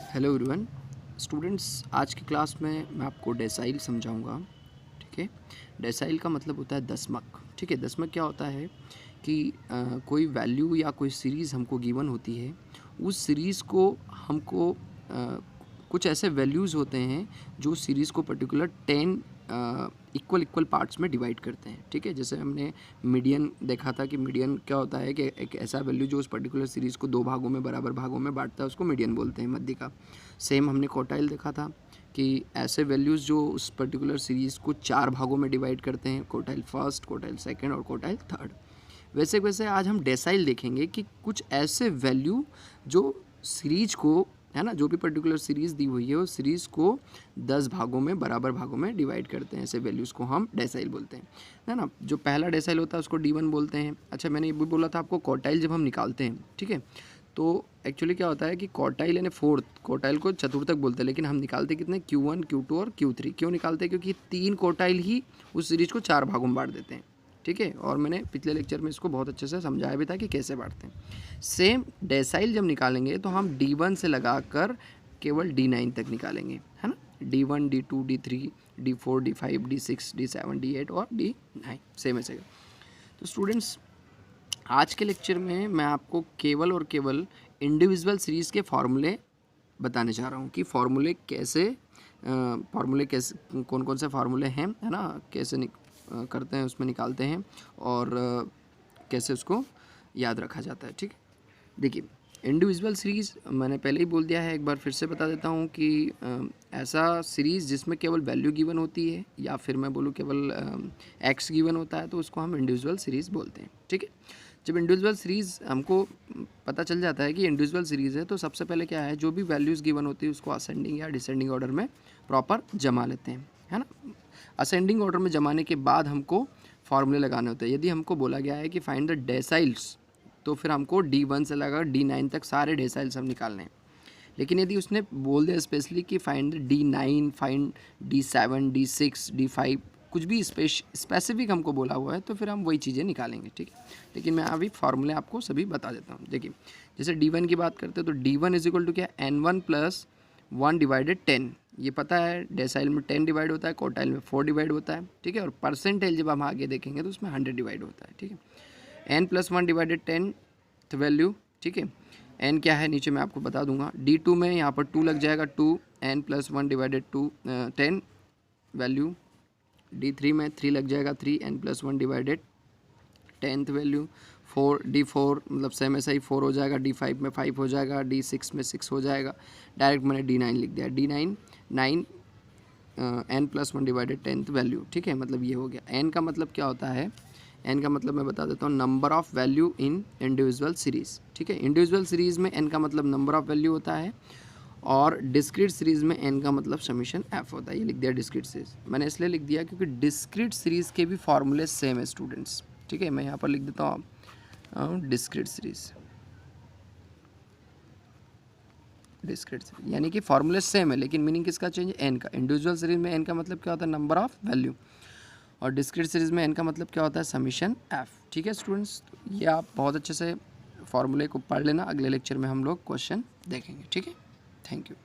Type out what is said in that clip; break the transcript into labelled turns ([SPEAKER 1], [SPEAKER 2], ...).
[SPEAKER 1] Hello everyone students, आज की class में मैं आपको डेसाइल समझाऊंगा। ठीक है। डेसाइल का मतलब होता है दशमक। ठीक है। दशमक क्या होता है कि कोई वैल्यू या कोई सीरीज़ हमको गिवन होती है, उस सीरीज़ को हमको कुछ ऐसे वैल्यूज़ होते हैं जो सीरीज़ को पर्टिकुलर 10 इक्वल इक्वल पार्ट्स में डिवाइड करते हैं। ठीक है। जैसे हमने मीडियन देखा था कि मीडियन क्या होता है कि एक ऐसा वैल्यू जो उस पर्टिकुलर सीरीज़ को दो भागों में बराबर भागों में बांटता है, उसको मीडियन बोलते हैं, मध्य का। सेम हमने क्वार्टाइल देखा था कि ऐसे वैल्यूज़ जो उस पर्टिकुलर सीरीज़ को चार भागों में डिवाइड करते हैं, क्वार्टाइल फर्स्ट, क्वार्टाइल सेकंड और क्वार्टाइल थर्ड। वैसे वैसे आज हम डेसाइल देखेंगे कि कुछ ऐसे वैल्यू जो सीरीज को, है ना, जो भी पर्टिकुलर सीरीज़ दी हुई है उस सीरीज़ को 10 भागों में बराबर भागों में डिवाइड करते हैं। ऐसे वैल्यूज़ को हम डेसाइल बोलते हैं, है ना। जो पहला डेसाइल होता है उसको D1 बोलते हैं। अच्छा, मैंने ये भी बोला था आपको, क्वार्टाइल जब हम निकालते हैं, ठीक है, तो एक्चुअली क्या होता है कि क्वार्टाइल यानी फोर्थ, क्वार्टाइल को चतुर्थक बोलते हैं, लेकिन हम निकालते कितने, Q1, Q2 और Q3। क्यों निकालते हैं? क्योंकि तीन क्वार्टाइल ही उस सीरीज़ को चार भागों में बांट देते हैं। ठीक है। और मैंने पिछले लेक्चर में इसको बहुत अच्छे से समझाया भी था कि कैसे बांटते हैं। सेम डेसाइल जब निकालेंगे तो हम D1 से लगाकर केवल D9 तक निकालेंगे, है ना। D1, D2, D3, D4, D5, D6, D7, D8 और D9 सेम ऐसे। तो स्टूडेंट्स, आज के लेक्चर में मैं आपको केवल और केवल इंडिविजुअल सीरीज़ के फार्मूले बताने जा रहा हूँ कि फार्मूले कैसे कौन कौन से फार्मूले हैं, है ना, कैसे करते हैं, उसमें निकालते हैं और कैसे उसको याद रखा जाता है। ठीक है। देखिए, इंडिविजुअल सीरीज़ मैंने पहले ही बोल दिया है, एक बार फिर से बता देता हूँ कि ऐसा सीरीज़ जिसमें केवल वैल्यू गिवन होती है या फिर मैं बोलूँ केवल एक्स गिवन होता है तो उसको हम इंडिविजुअल सीरीज़ बोलते हैं। ठीक है। जब इंडिविजुअल सीरीज़ हमको पता चल जाता है कि इंडिविजुअल सीरीज़ है तो सबसे पहले क्या है, जो भी वैल्यूज़ गिवन होती है उसको असेंडिंग या डिसेंडिंग ऑर्डर में प्रॉपर जमा लेते हैं, है ना। असेंडिंग ऑर्डर में जमाने के बाद हमको फार्मूले लगाने होते हैं। यदि हमको बोला गया है कि फाइंड द डेसाइल्स, तो फिर हमको D1 से लगा D9 तक सारे डेसाइल्स हम निकालने हैं। लेकिन यदि उसने बोल दिया स्पेशली कि find D9, find D7, D6, D5, कुछ भी स्पेसिफिक हमको बोला हुआ है तो फिर हम वही चीज़ें निकालेंगे। ठीक है। लेकिन मैं अभी फार्मूले आपको सभी बता देता हूँ। देखिए, जैसे D1 की बात करते हैं तो D1 इज इक्वल टू क्या, N1 प्लस 1 डिवाइडेड 10। ये पता है, डेसाइल में 10 डिवाइड होता है, क्वार्टाइल में 4 डिवाइड होता है। ठीक है। और परसेंटेज जब हम आगे देखेंगे तो उसमें 100 डिवाइड होता है। ठीक है। N+1 divided 10 value. ठीक है। n क्या है नीचे मैं आपको बता दूंगा। D2 में यहाँ पर 2 लग जाएगा, 2 N+1 डिवाइडेड 10 वैल्यू। D3 में 3 लग जाएगा, 3 N+1 divided 10th value. 4 D4 मतलब सेम ऐसा ही 4 हो जाएगा, D5 में 5 हो जाएगा, D6 में 6 हो जाएगा। डायरेक्ट मैंने D9 लिख दिया, D9 9 N+1 divided 10th value. ठीक है। मतलब ये हो गया। n का मतलब क्या होता है, n का मतलब मैं बता देता हूँ, number of value in individual series. ठीक है। इंडिविजुअल सीरीज़ में n का मतलब नंबर ऑफ़ वैल्यू होता है और डिस्क्रीट सीरीज़ में n का मतलब समीशन f होता है। ये लिख दिया डिस्क्रीट सीरीज़। मैंने इसलिए लिख दिया क्योंकि डिस्क्रीट सीरीज़ के भी फॉर्मूले सेम है स्टूडेंट्स। ठीक है। मैं यहाँ पर लिख देता हूँ डिस्क्रीट सीरीज़, डिस्क्रीट सीरीज यानी कि फॉर्मूले सेम है लेकिन मीनिंग किसका चेंज है, n का। इंडिविजुअल सीरीज़ में n का मतलब क्या होता है, नंबर ऑफ़ वैल्यू, और डिस्क्रीट सीरीज़ में n का मतलब क्या होता है, समीशन f। ठीक है स्टूडेंट्स, ये आप बहुत अच्छे से फॉर्मूले को पढ़ लेना। अगले लेक्चर में हम लोग क्वेश्चन देखेंगे। ठीक है। Thank you.